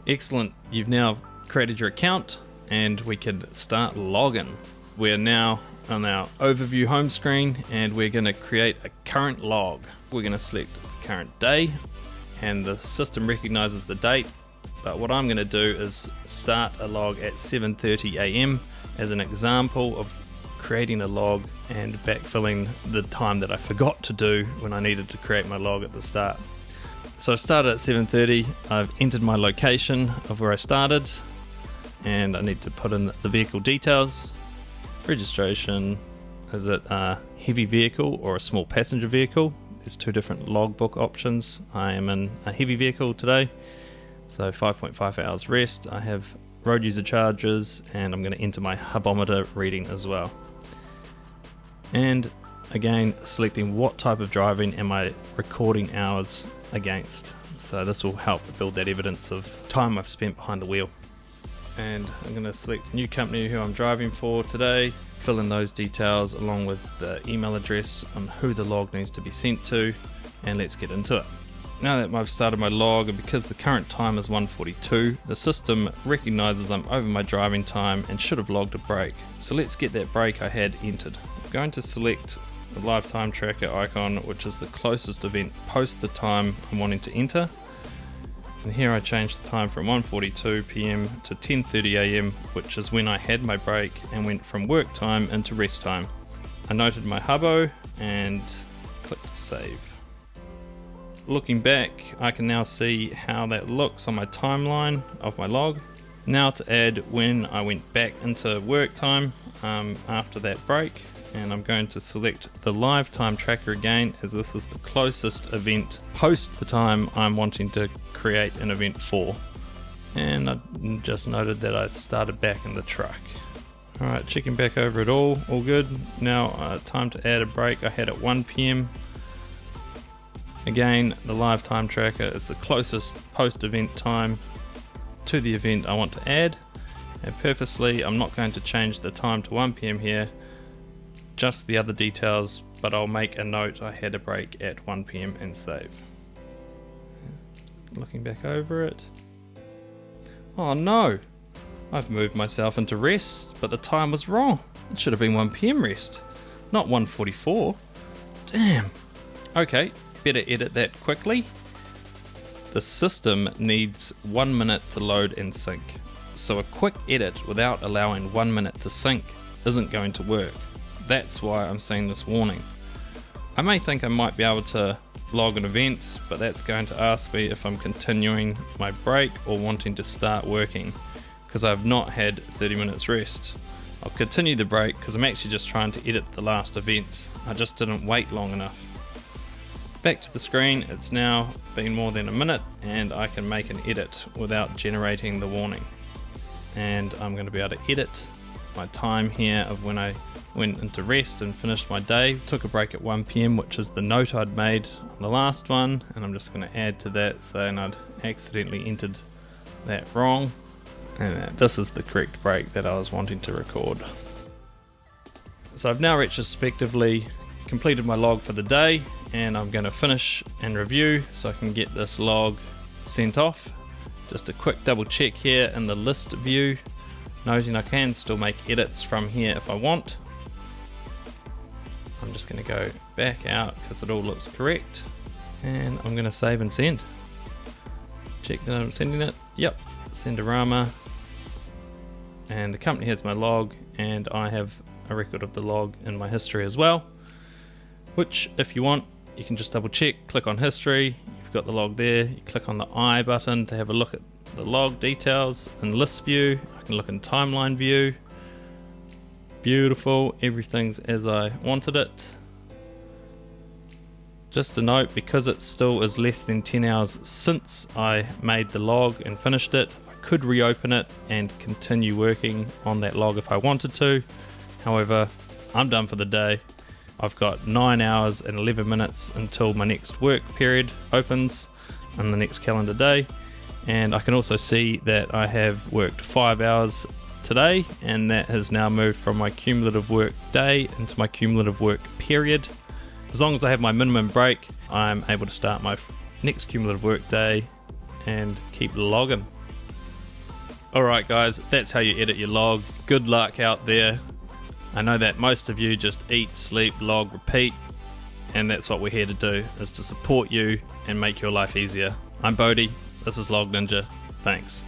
Excellent, you've now created your account and we can start logging. We're now on our overview home screen and we're going to create a current log. We're going to select the current day and the system recognizes the date, but what I'm going to do is start a log at 7:30 a.m. as an example of creating a log and backfilling the time that I forgot to do when I needed to create my log at the start. So I started at 7:30, I've entered my location of where I started and I need to put in the vehicle details. Registration, is it a heavy vehicle or a small passenger vehicle? There's two different logbook options. I am in a heavy vehicle today, so 5.5 hours rest. I have road user charges and I'm going to enter my hubometer reading as well. And again, selecting what type of driving am I recording hours against. So this will help build that evidence of time I've spent behind the wheel. And I'm going to select new company who I'm driving for today, fill in those details along with the email address on who the log needs to be sent to, and let's get into it. Now that I've started my log, and because the current time is 1:42, the system recognizes I'm over my driving time and should have logged a break. So let's get that break I had entered. I'm going to select the live time tracker icon, which is the closest event post the time I'm wanting to enter. And here I changed the time from 1:42 p.m. to 10:30 a.m., which is when I had my break and went from work time into rest time. I noted my hubbo and clicked save. Looking back, I can now see how that looks on my timeline of my log. Now to add when I went back into work time after that break, and I'm going to select the live time tracker again, as this is the closest event post the time I'm wanting to create an event for. And I just noted that I started back in the truck. Alright, checking back over it all good. Now time to add a break I had at 1 p.m. Again, the live time tracker is the closest post-event time to the event I want to add, and purposely I'm not going to change the time to 1 p.m. here, just the other details, but I'll make a note I had a break at 1 p.m. and save. Looking back over it. Oh no! I've moved myself into rest, but the time was wrong. It should have been 1 p.m. rest, not 1:44. Damn. Okay. Better edit that quickly. The system needs 1 minute to load and sync, so a quick edit without allowing 1 minute to sync isn't going to work. That's why I'm seeing this warning. I may think I might be able to log an event, but that's going to ask me if I'm continuing my break or wanting to start working, because I've not had 30 minutes rest. I'll continue the break because I'm actually just trying to edit the last event. I just didn't wait long enough. Back to the screen, it's now been more than a minute and I can make an edit without generating the warning. And I'm going to be able to edit my time here of when I went into rest and finished my day. Took a break at 1 p.m, which is the note I'd made on the last one, and I'm just going to add to that saying I'd accidentally entered that wrong, and this is the correct break that I was wanting to record. So I've now retrospectively completed my log for the day, and I'm going to finish and review so I can get this log sent off. Just a quick double check here in the list view, noting I can still make edits from here if I want. I'm just going to go back out because it all looks correct, and I'm going to save and send. Check that I'm sending it. Yep, Senderama, and the company has my log, and I have a record of the log in my history as well, which if you want you can just double check, click on history, you've got the log there, you click on the I button to have a look at the log details in list view. I can look in timeline view. Beautiful, everything's as I wanted it. Just a note, because it still is less than 10 hours since I made the log and finished it, I could reopen it and continue working on that log if I wanted to. However, I'm done for the day. I've got 9 hours and 11 minutes until my next work period opens on the next calendar day, and I can also see that I have worked 5 hours today, and that has now moved from my cumulative work day into my cumulative work period. As long as I have my minimum break, I'm able to start my next cumulative work day and keep logging. Alright guys, that's how you edit your log. Good luck out there. I know that most of you just eat, sleep, log, repeat, and that's what we're here to do, is to support you and make your life easier. I'm Bodhi, this is Log Ninja, thanks.